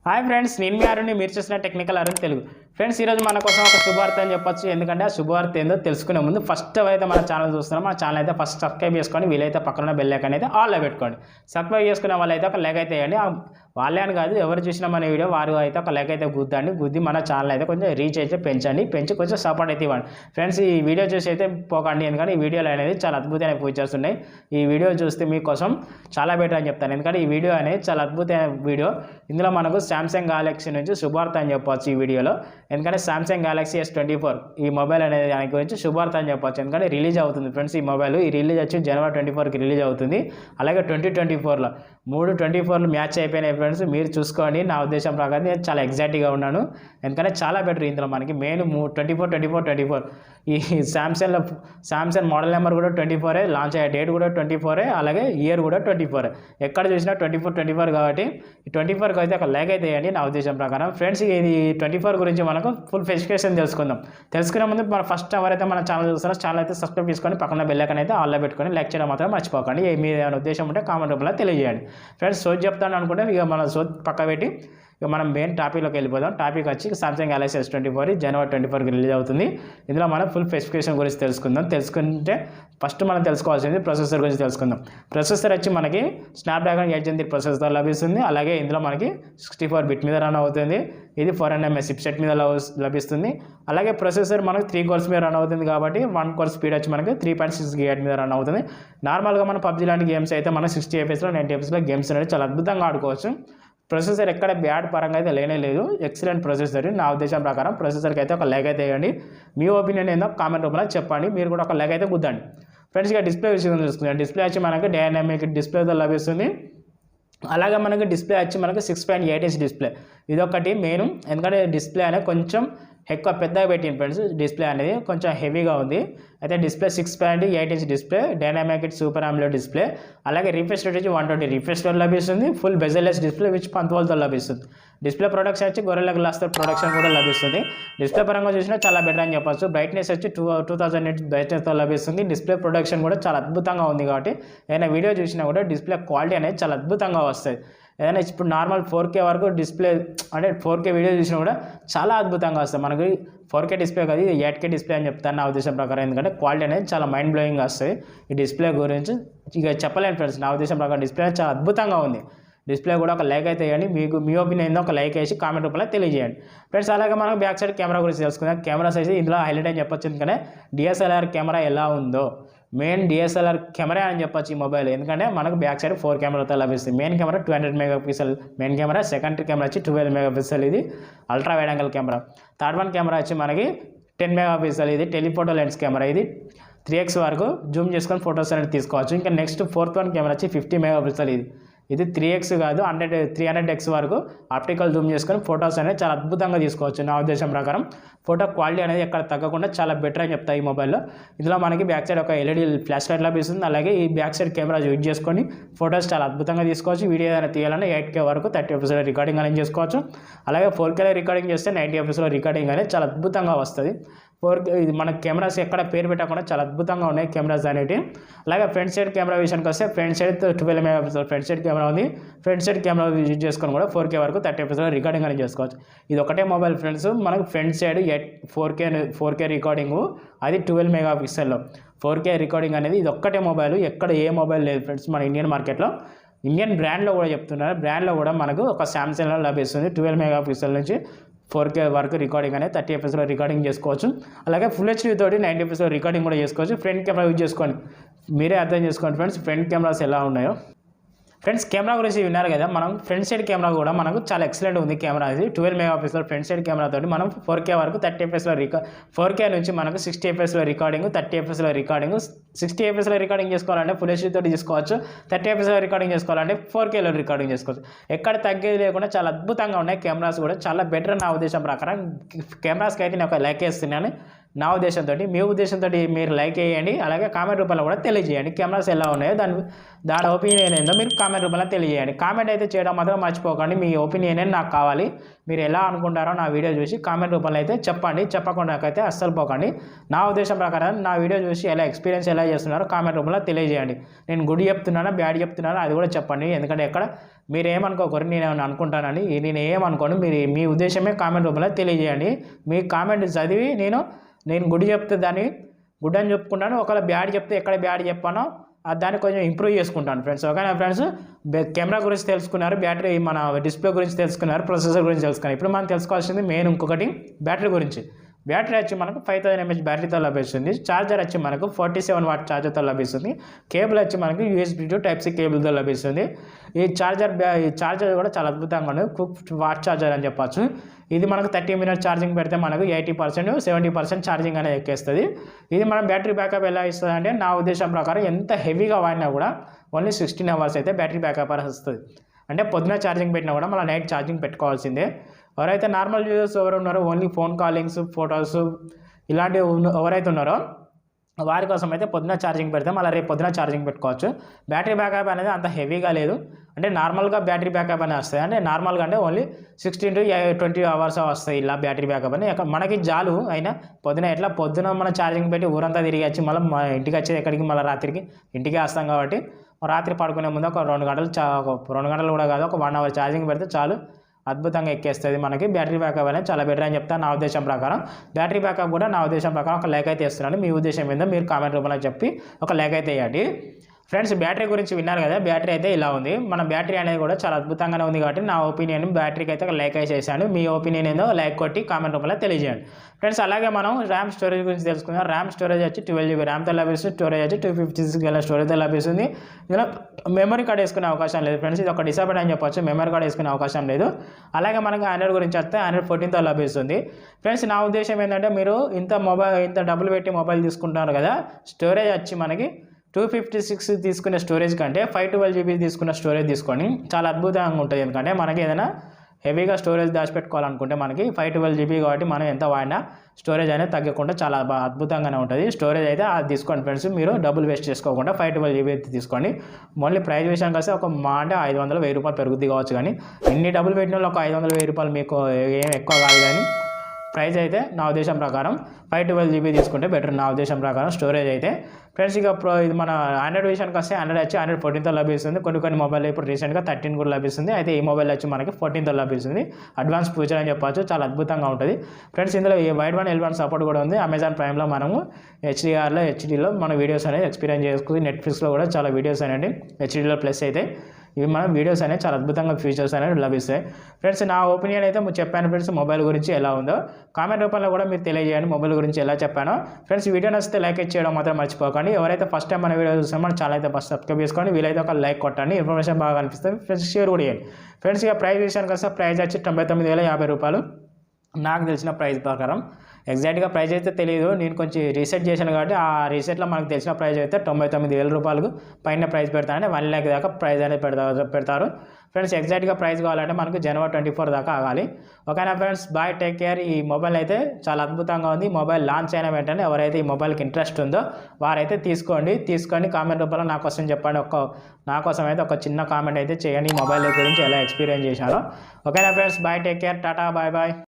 Hi friends, నేను మీ అరుణ్ని. మీరు చూసిన టెక్నికల్ అరుణ్ తెలుగు. ఫ్రెండ్స్, ఈరోజు మన కోసం ఒక శుభవార్త అని చెప్పొచ్చు. ఎందుకంటే ఆ శుభవార్త ఏందో తెలుసుకునే ముందు ఫస్ట్ అయితే మన ఛానల్ చూస్తున్నాం. మన ఛానల్ అయితే ఫస్ట్ సబ్స్క్రైబ్ చేసుకొని వీలైతే పక్కన బెల్ ఐకాన్ అయితే ఆల్లో పెట్టుకోండి. సబ్స్క్రైబ్ చేసుకునే వాళ్ళు అయితే ఒక లైక్ అయితే వేయండి. వాళ్ళే అని కాదు, ఎవరు చూసినా మన వీడియో వారు అయితే ఒక లైక్ అయితే గుద్ది మన ఛానల్ అయితే కొంచెం రీచ్ అయితే పెంచి కొంచెం సపోర్ట్ అయితే ఇవ్వండి. ఫ్రెండ్స్, ఈ వీడియో చూసి అయితే పోకండి, ఎందుకంటే ఈ వీడియోలో అనేది చాలా అద్భుతమైన ఫీచర్స్ ఉన్నాయి. ఈ వీడియో చూస్తే మీకోసం చాలా బెటర్ అని చెప్తాను. ఎందుకంటే ఈ వీడియో అనేది చాలా అద్భుతమైన వీడియో. ఇందులో మనకు సామ్సంగ్ గెలాక్సీ నుంచి శుభవార్త అని చెప్పవచ్చు ఈ వీడియోలో. ఎందుకంటే సామ్సంగ్ గెలాక్సీ S24 ఈ మొబైల్ అనేది దాని గురించి శుభవార్త అని చెప్పవచ్చు. ఎందుకంటే రిలీజ్ అవుతుంది ఫ్రెండ్స్. ఈ మొబైల్ ఈ రిలీజ్ వచ్చి జనవరి 24కి రిలీజ్ అవుతుంది. అలాగే 2024లో 3/24 మ్యాచ్ అయిపోయినాయి ఫ్రెండ్స్. మీరు చూసుకోండి. నా ఉద్దేశం ప్రకారం నేను చాలా ఎగ్జైట్గా ఉన్నాను. ఎందుకంటే చాలా బెటర్. ఇందులో మనకి మెయిన్ 24 ఈ సామ్సంగ్ మోడల్ నెంబర్ కూడా 24, లాంచ్ అయ్యే డేట్ కూడా 24, అలాగే ఇయర్ కూడా 24. ఎక్కడ చూసినా 24 కాబట్టి ఈ 24కి అయితే ఒక లైక్ అయితే వేయండి నా ఉద్దేశం ప్రకారం. ఫ్రెండ్స్, ఇది 24 గురించి మనకు ఫుల్ స్పెసిఫికేషన్ తెలుసుకునే ముందు మన ఫస్ట్ ఎవరైతే మన ఛానల్ చూస్తారో ఛానల్ అయితే సబ్స్క్రైబ్ చేసుకొని పక్కన బెల్ ఐకాన్ అయితే ఆల్లో పెట్టుకొని లైక్ చేయడం మాత్రం మర్చిపోకండి. మీరు ఏమైనా ఉద్దేశం ఉంటే కామెంట్ రూపంలో తెలియజేయండి. ఫ్రెండ్స్, సోది చెప్తాను అనుకుంటే ఇక మన సోది పక్క పెట్టి ఇక మనం మెయిన్ టాపిక్లోకి వెళ్ళిపోదాం. టాపిక్ వచ్చి సామ్సంగ్ గెలాక్సీ S24 జనవరి 24కి రిలీజ్ అవుతుంది. ఇందులో మనం ఫుల్ స్పెసిఫికేషన్ గురించి తెలుసుకుంటే ఫస్ట్ మనం తెలుసుకోవాల్సింది ప్రాసెసర్ గురించి తెలుసుకుందాం. ప్రాసెసర్ వచ్చి మనకి స్నాప్డ్రాగన్ 8 Gen ప్రాసెసర్ లభిస్తుంది. అలాగే ఇందులో మనకి 64 బిట్ మీద రన్ అవుతుంది. ఇది 4nm చిప్సెట్ మీద లభిస్తుంది. అలాగే ప్రాసెసర్ మనకు 3 కోర్స్ మీద రన్ అవుతుంది కాబట్టి 1 కోర్ స్పీడ్ వచ్చి మనకి 3.6 GHz మీద రన్ అవుతుంది. నార్మల్గా మన PUBG లాంటి గేమ్స్ అయితే మనం 60 FPS 90 FPS గేమ్స్ అనేది చాలా అద్భుతంగా ఆడుకోవచ్చు. ప్రాసెసర్ ఎక్కడ బ్యాడ్ పరంగా అయితే లేదు. Excellent processor. నా ఉద్దేశం ప్రకారం ప్రాసెసర్కి అయితే ఒక లైక్ అయితే వేయండి. మీ ఒపీనియన్ ఏందో కామెంట్ రూపంలో చెప్పండి. మీరు కూడా ఒక లైక్ అయితే గుద్దండి. ఫ్రెండ్స్, ఇక డిస్ప్లే విషయం చూసుకుందాం. డిస్ప్లే వచ్చి మనకి డైనామిక్ డిస్ప్లేతో లభిస్తుంది. అలాగే మనకి డిస్ప్లే వచ్చి మనకి 6.8 inch డిస్ప్లే. ఇదొకటి మెయిన్. ఎందుకంటే డిస్ప్లే అనేది కొంచెం ఎక్కువ పెద్దగా పెట్టింది ఫ్రెండ్స్. డిస్ప్లే అనేది కొంచెం హెవీగా ఉంది. అయితే display 6.8 inch display, dynamic super AMOLED display. అలాగే రిఫ్రెష్ రేట్ వచ్చి 120 రిఫ్రెష్ రేట్ లభిస్తుంది. ఫుల్ బెజల్లెస్ డిస్ప్లే విచ్ 15Vతో లభిస్తుంది. డిస్ప్లే ప్రొడక్షన్ వచ్చి గొరిల్లా గ్లాస్ ప్రొడక్షన్ కూడా లభిస్తుంది. డిస్ప్లే పరంగా చూసినా చాలా బెటర్ అని చెప్పొచ్చు. బ్రైట్నెస్ వచ్చి 2000 nits బ్రైట్నెస్తో లభిస్తుంది. డిస్ప్లే ప్రొడక్షన్ కూడా చాలా అద్భుతంగా ఉంది కాబట్టి ఏదైనా వీడియో చూసినా కూడా డిస్ప్లే క్వాలిటీ అనేది చాలా అద్భుతంగా వస్తుంది. ఏదైనా ఇప్పుడు నార్మల్ 4K వరకు డిస్ప్లే అంటే 4K వీడియో చూసినా కూడా చాలా అద్భుతంగా వస్తుంది. మనకి 4K డిస్ప్లే కాదు, ఇది 8K డిస్ప్లే అని చెప్తాను నా ఉద్దేశం ప్రకారం. ఎందుకంటే క్వాలిటీ అనేది చాలా మైండ్ బ్లోయింగ్ వస్తుంది. ఈ డిస్ప్లే గురించి ఇక చెప్పలేను ఫ్రెండ్స్. నా ఉద్దేశం ప్రకారం డిస్ప్లే చాలా అద్భుతంగా ఉంది. డిస్ప్లే కూడా ఒక లైక్ అయితే వేయండి. మీ ఒపీనియన్ ఏందో ఒక లైక్ వేసి కామెంట్ రూపంలో తెలియజేయండి. ఫ్రెండ్స్, అలాగే మనం బ్యాక్ సైడ్ కెమెరా గురించి తెలుసుకుందాం. కెమెరాస్ అయితే ఇందులో హైలైట్ అని చెప్పొచ్చు. ఎందుకంటే DSLR కెమెరా ఎలా ఉందో, మెయిన్ DSLR కెమెరా అని చెప్పొచ్చు ఈ మొబైల్. ఎందుకంటే మనకు బ్యాక్ సైడ్ 4 కెమెరాతో లభిస్తుంది. Main camera 200 MP main camera. Secondary camera వచ్చి 12 MP. ఇది ultra wide angle camera. Third one camera వచ్చి మనకి 10 MP. ఇది టెలిఫోటో లెన్స్ కెమెరా. ఇది 3x వరకు జూమ్ చేసుకొని ఫొటోస్ అనేది తీసుకోవచ్చు. ఇంకా నెక్స్ట్ ఫోర్త్ వన్ కెమెరా వచ్చి 50 MP. ఇది 3x కాదు 300x వరకు ఆప్టికల్ జూమ్ చేసుకొని ఫొటోస్ అనేది చాలా అద్భుతంగా తీసుకోవచ్చు. నా ఉద్దేశం ప్రకారం ఫోటో క్వాలిటీ అనేది ఎక్కడ తగ్గకుండా చాలా బెటర్ అని చెప్తాయి ఈ మొబైల్లో. ఇందులో మనకి బ్యాక్ సైడ్ ఒక LED ఫ్లాష్ లైట్ లభిస్తుంది. అలాగే ఈ బ్యాక్ సైడ్ కెమెరా యూజ్ చేసుకొని ఫొటోస్ చాలా అద్భుతంగా తీసుకోవచ్చు. వీడియో ఏదైనా తీయాలంటే 8K వరకు 30 FPS రికార్డింగ్ అనేది చేసుకోవచ్చు. అలాగే 4K రికార్డింగ్ చేస్తే 90 FPS రికార్డింగ్ అనేది చాలా అద్భుతంగా వస్తుంది. 4K ఇది మన కెమెరాస్ ఎక్కడ పేరు పెట్టకుండా చాలా అద్భుతంగా ఉన్నాయి కెమెరాస్ అనేవి. అలాగే ఫ్రంట్ సైడ్ కెమెరా విషయానికి వస్తే front side 12 MP front side camera ఉంది. ఫ్రంట్ సైడ్ కెమెరా యూజ్ చేసుకొని కూడా 4K వరకు 30 FPS రికార్డింగ్ అనేది చేసుకోవచ్చు. ఇది ఒకటే మొబైల్ ఫ్రెండ్స్. మనకు ఫ్రంట్ సైడ్ 4K రికార్డింగ్, అది 12 MP 4K రికార్డింగ్ అనేది ఇది ఒక్కటే మొబైల్. ఎక్కడ ఏ మొబైల్ లేదు ఫ్రెండ్స్ మన ఇండియన్ మార్కెట్లో. ఇండియన్ బ్రాండ్లో కూడా చెప్తున్నారు. బ్రాండ్లో కూడా మనకు ఒక సామ్సంగ్లో లభిస్తుంది. 12 MP నుంచి 4K వరకు రికార్డింగ్ అనేది 30 FPS రికార్డింగ్ చేసుకోవచ్చు. అలాగే ఫుల్ HD తోటి 90 FPS రికార్డింగ్ కూడా చేసుకోవచ్చు. ఫ్రంట్ కెమెరా యూజ్ చేసుకోండి. మీరే అర్థం చేసుకోండి ఫ్రెండ్స్ ఫ్రంట్ కెమెరాస్ ఎలా ఉన్నాయో. ఫ్రెండ్స్, కెమెరా గురించి విన్నారు కదా. మనం ఫ్రంట్ సైడ్ కెమెరా కూడా మనకు చాలా ఎక్సలెంట్ ఉంది. కెమెరా ఇది 12 MP ఫ్రంట్ సైడ్ కెమెరా తోటి మనం 4K వరకు 30 FPS 4K నుంచి మనకు 60 FPS recording, 30 FPS recording. 60 FPS recording చేసుకోవాలంటే ఫుల్ HD తోటి చేసుకోవచ్చు. 30 FPS రికార్డింగ్ చేసుకోవాలంటే 4Kలో రికార్డింగ్ చేసుకోవచ్చు. ఎక్కడ తగ్గేది లేకుండా చాలా అద్భుతంగా ఉన్నాయి కెమెరాస్ కూడా. చాలా బెటర్ నా ఉద్దేశం ప్రకారం. కెమెరాస్కి అయితే నేను ఒక లైక్ వేస్తున్నాను. నా ఉద్దేశంతో. మీ ఉద్దేశంతో మీరు లైక్ చేయండి, అలాగే కామెంట్ రూపంలో కూడా తెలియజేయండి. కెమెరాస్ ఎలా ఉన్నాయో దాని ఒపీనియన్ ఏందో మీరు కామెంట్ రూపంలో తెలియజేయండి. కామెంట్ అయితే చేయడం మాత్రం మర్చిపోకండి. మీ ఒపీనియన్ నాకు కావాలి. మీరు ఎలా అనుకుంటారో నా వీడియో చూసి కామెంట్ రూపంలో అయితే చెప్పండి. చెప్పకుండా అయితే అస్సలు పోకండి. నా ఉద్దేశం ప్రకారం నా వీడియో చూసి ఎక్స్పీరియన్స్ ఎలా చేస్తున్నారో కామెంట్ రూపంలో తెలియజేయండి. నేను గుడ్ చెప్తున్నానా బ్యాడ్ చెప్తున్నానా అది కూడా చెప్పండి. ఎందుకంటే ఎక్కడ మీరు ఏమనుకోకరు, నేను అనుకుంటానని నేను ఏమనుకోను. మీ ఉద్దేశమే కామెంట్ రూపంలో తెలియజేయండి. మీ కామెంట్ చదివి నేను గుడ్ చెప్తే దాన్ని గుడ్ అని చెప్పుకుంటాను. ఒకవేళ బ్యాడ్ చెప్తే ఎక్కడ బ్యాడ్ చెప్పానో దాన్ని కొంచెం ఇంప్రూవ్ చేసుకుంటాను ఫ్రెండ్స్. ఓకేనా ఫ్రెండ్స్, కెమెరా గురించి తెలుసుకున్నారు, బ్యాటరీ మన డిస్ప్లే గురించి తెలుసుకున్నారు, ప్రొసెసర్ గురించి తెలుసుకున్నారు. ఇప్పుడు మనం తెలుసుకోవాల్సింది మెయిన్ ఇంకొకటి బ్యాటరీ గురించి. బ్యాటరీ వచ్చి మనకు 5000 mAh బ్యాటరీతో లభిస్తుంది. ఛార్జర్ వచ్చి మనకు 47 వాట్ ఛార్జర్తో లభిస్తుంది. కేబుల్ వచ్చి మనకు USB to Type-C కేబుల్తో లభిస్తుంది. ఈ ఛార్జర్ కూడా చాలా అద్భుతంగా ఉంది. క్విక్ వాట్ ఛార్జర్ అని చెప్పచ్చు. ఇది మనకు 30 minutes ఛార్జింగ్ పెడితే మనకు 80% 70% ఛార్జింగ్ అనేది ఎక్కేస్తుంది. ఇది మనం బ్యాటరీ బ్యాకప్ ఎలా ఇస్తుంది అంటే నా ఉద్దేశం ప్రకారం ఎంత హెవీగా వాడినా కూడా ఓన్లీ 16 hours అయితే బ్యాటరీ బ్యాకప్ వస్తుంది. అంటే పొద్దున ఛార్జింగ్ పెట్టినా కూడా మళ్ళీ నైట్ ఛార్జింగ్ పెట్టుకోవాల్సిందే. ఎవరైతే నార్మల్ యూజర్స్ ఎవరు ఉన్నారో ఓన్లీ ఫోన్ కాలింగ్స్, ఫొటోస్ ఇలాంటివి ఎవరైతే ఉన్నారో వారి కోసం అయితే పొద్దున ఛార్జింగ్ పెడితే మళ్ళీ రేపు పొద్దున ఛార్జింగ్ పెట్టుకోవచ్చు. బ్యాటరీ బ్యాకప్ అనేది అంత హెవీగా లేదు. అంటే నార్మల్గా బ్యాటరీ బ్యాకప్ అనేది వస్తాయి. అంటే నార్మల్గా అంటే ఓన్లీ 16 to 20 hours వస్తాయి ఇలా బ్యాటరీ బ్యాకప్ అని. మనకి చాలు. అయినా పొద్దున మనం ఛార్జింగ్ పెట్టి ఊరంతా తిరిగి వచ్చి మళ్ళీ ఇంటికి వచ్చేది ఎక్కడికి, మళ్ళీ రాత్రికి ఇంటికి వస్తాం కాబట్టి రాత్రి పడుకునే ముందు ఒక 2 గంటలు 2 గంటలు కూడా కాదు, ఒక 1 hour ఛార్జింగ్ పెడితే చాలు, అద్భుతంగా ఎక్కేస్తుంది. మనకి బ్యాటరీ బ్యాకప్ అనేది చాలా బెటర్ అని చెప్తాను నా ఉద్దేశం ప్రకారం. బ్యాటరీ బ్యాకప్ కూడా నా ఉద్దేశం ప్రకారం ఒక లైక్ అయితే ఇస్తున్నాను. మీ ఉద్దేశం ఏందో మీరు కామెంట్ రూపంలో చెప్పి ఒక లైక్ అయితే వేయండి. ఫ్రెండ్స్, బ్యాటరీ గురించి విన్నారు కదా. బ్యాటరీ అయితే ఇలా ఉంది. మన బ్యాటరీ అనేది కూడా చాలా అద్భుతంగానే ఉంది కాబట్టి నా ఒపీనియన్ బ్యాటరీకి అయితే ఒక లైక్ అయితే చేశాను. మీ ఒపీనియన్ ఏందో లైక్ కొట్టి కామెంట్ రూపంలో తెలియజేయండి. ఫ్రెండ్స్, అలాగే మనం ర్యామ్ స్టోరేజ్ గురించి తెలుసుకుందాం. ర్యామ్ స్టోరేజ్ వచ్చి 12 GB ర్యామ్తో లభిస్తుంది. స్టోరేజ్ వచ్చి 256 స్టోరేజ్తో లభిస్తుంది. ఇలా మెమరీ కార్డ్ వేసుకునే అవకాశం లేదు ఫ్రెండ్స్. ఇది ఒక డిసప్పాయింట్ అని చెప్పొచ్చు. మెమరీ కార్డ్ వేసుకునే అవకాశం లేదు. అలాగే మనకి ఆండ్రాయిడ్ గురించి వస్తే ఆండ్రాయిడ్ 14తో లభిస్తుంది. ఫ్రెండ్స్, నా ఉద్దేశం ఏంటంటే మీరు ఇంత డబ్బులు పెట్టి మొబైల్ తీసుకుంటున్నారు కదా, స్టోరేజ్ వచ్చి మనకి 256 తీసుకునే స్టోరేజ్ కంటే 512 GB తీసుకున్న స్టోరేజ్ తీసుకొని చాలా అద్భుతంగా ఉంటుంది. ఎందుకంటే మనకి ఏదైనా హెవీగా స్టోరేజ్ దాచిపెట్టుకోవాలనుకుంటే మనకి 512 GB కాబట్టి మనం ఎంత వాడినా స్టోరేజ్ అనేది తగ్గకుండా చాలా అద్భుతంగానే ఉంటుంది. స్టోరేజ్ అయితే అది తీసుకోండి ఫ్రెండ్స్. మీరు డబ్బులు వేస్ట్ చేసుకోకుండా 512 GB అయితే తీసుకోండి. ఓన్లీ ప్రైస్ విషయానికి వస్తే ఒక అంటే 500-1000 రూపాయలు పెరుగుద్ది కావచ్చు. కానీ ఇన్ని డబ్బులు పెట్టిన వాళ్ళు ఒక 500-1000 రూపాయలు మీకు ఏం ఎక్కువ కాదు. కానీ ప్రైస్ అయితే నా ఉద్దేశం ప్రకారం 512 GB తీసుకుంటే బెటర్ నా ఉద్దేశం ప్రకారం స్టోరేజ్ అయితే. ఫ్రెండ్స్, ఇక ఇది మన ఆండ్రాయిడ్ విషయానికి వస్తే ఆండ్రాయిడ్ వచ్చి ఆండ్రాయిడ్ 14తో లభిస్తుంది. కొన్ని మొబైల్ ఇప్పుడు రీసెంట్గా 13 కూడా లభిస్తుంది. అయితే ఈ మొబైల్ వచ్చి మనకి 14తో లభిస్తుంది. అడ్వాన్స్ ఫ్యూచర్ అని చెప్పచ్చు, చాలా అద్భుతంగా ఉంటుంది. ఫ్రెండ్స్, ఇందులో వైడ్ వన్ L1 సపోర్ట్ కూడా ఉంది. అమెజాన్ ప్రైమ్లో మనము హెచ్డీలో మన వీడియోస్ అనేది ఎక్స్పీరియన్స్ చేసుకుని, నెట్ఫ్లిక్స్లో కూడా చాలా వీడియోస్ అనేది హెచ్డీలో ప్లస్ అయితే ఇవి మన వీడియోస్ అనేవి చాలా అద్భుతంగా ఫీచర్స్ అనేవి లభిస్తాయి. ఫ్రెండ్స్, నా ఒపీనియన్ అయితే చెప్పాను ఫ్రెండ్స్. మొబైల్ గురించి ఎలా ఉందో కామెంట్ రూపంలో కూడా మీరు తెలియజేయండి మొబైల్ గురించి ఎలా చెప్పానో. ఫ్రెండ్స్, వీడియో నచ్చితే లైక్ చేయడం మాత్రం మర్చిపోకండి. ఎవరైతే ఫస్ట్ టైం మన వీడియో చూస్తామో మన ఛానల్ అయితే ఫస్ట్ సబ్స్క్రైబ్ చేసుకోండి. వీలైతే ఒక లైక్ కొట్టండి. ఇన్ఫర్మేషన్ బాగా అనిపిస్తుంది ఫ్రెండ్స్, షేర్ కూడా చేయండి. ఫ్రెండ్స్, ఇక ప్రైస్ విషయానికి వస్తే ప్రైస్ వచ్చి 99,050 రూపాయలు నాకు తెలిసిన ప్రైస్ ప్రకారం. ఎగ్జాక్ట్గా ప్రైస్ అయితే తెలియదు, నేను కొంచెం రీసెర్చ్ చేశాను కాబట్టి ఆ రీసెర్చ్లో మనకు తెలిసిన ప్రైస్ అయితే 99,000 రూపాయలకు పైన ప్రైస్ పెడతారంటే 1 lakh దాకా ప్రైస్ అనేది పెడతారు. ఫ్రెండ్స్, ఎగ్జాక్ట్గా ప్రైస్ కావాలంటే మనకు January 24 దాకా ఆగాలి. ఓకేనా ఫ్రెండ్స్, బాయ్, టేక్ కేర్. ఈ మొబైల్ అయితే చాలా అద్భుతంగా ఉంది. మొబైల్ లాంచ్ అయిన వెంటనే ఎవరైతే ఈ మొబైల్కి ఇంట్రెస్ట్ ఉందో వారైతే తీసుకొని కామెంట్ రూపంలో నా కోసం చెప్పండి. నా కోసం అయితే ఒక చిన్న కామెంట్ అయితే చేయండి ఈ మొబైల్ గురించి ఎలా ఎక్స్పీరియన్స్ చేశారో. ఓకేనా friends, bye, take care, tata, bye bye.